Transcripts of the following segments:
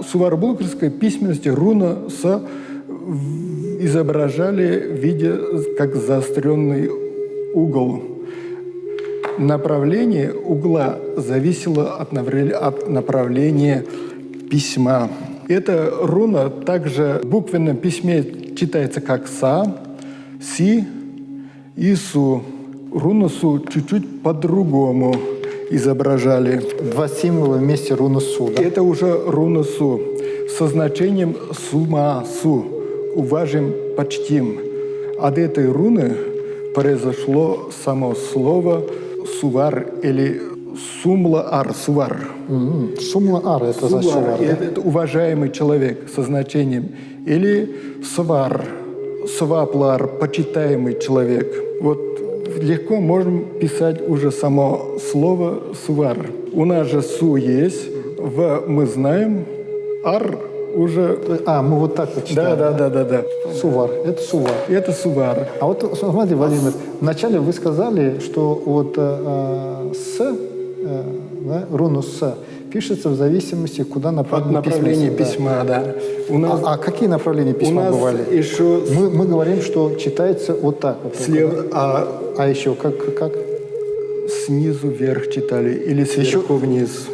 В сувaro-булгарской письменности руна «с» изображали в виде как заостренный угол. Направление угла зависело от направления письма. Эта руна также в буквенном письме читается как «са», «си» и «су». Руну «су» чуть-чуть по-другому изображали. Два символа вместе руна «су», да? Это уже руна «су» со значением «сума», «су», «уважим», «почтим». От этой руны произошло само слово «сувар» или «сумла-ар», «сувар». Сумла-ар – это за сувар, да? Это уважаемый человек со значением. Или «свар», «сваплар», почитаемый человек. Вот легко можем писать уже само слово «сувар». У нас же «су» есть, «в» мы знаем, «ар» уже... мы вот так вот читаем. Да. Сувар, это сувар. Это «сувар». А вот смотрите, Владимир, вначале вы сказали, что вот руну «с» пишется в зависимости, куда Направление письма, да. У нас, какие направления письма у нас бывали? еще Мы говорим, что читается вот так вот. слева, А еще как? снизу вверх читали или сверху вниз.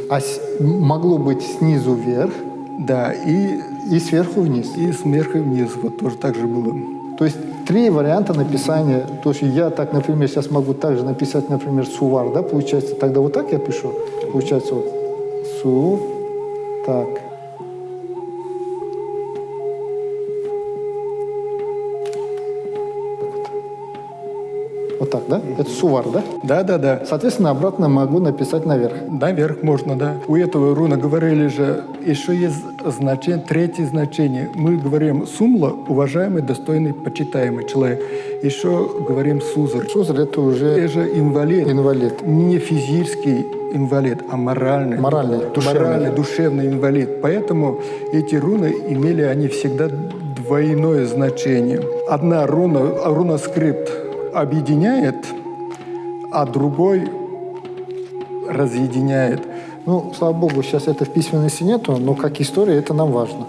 Могло быть снизу вверх, Да, и сверху вниз. и сверху вниз. Вот тоже так же было. То есть 3 варианта написания. То есть я так, например, сейчас могу также написать, например, «сувар», да, получается. Тогда вот так я пишу. Получается вот «су», так. Вот так, да? Это «сувар», да? Да. Соответственно, обратно могу написать наверх. Наверх можно, да. У этого руна говорили же, еще есть значение, третье значение. Мы говорим «сумла» – уважаемый, достойный, почитаемый человек. Еще говорим «сузар». Сузар – это уже Это инвалид. инвалид. Не физический инвалид, а моральный. Душевный. Душевный инвалид. Поэтому эти руны имели они всегда двойное значение. Одна руна скрипт объединяет, а другой разъединяет. Ну, слава богу, сейчас это в письменности нету, но как история это нам важно.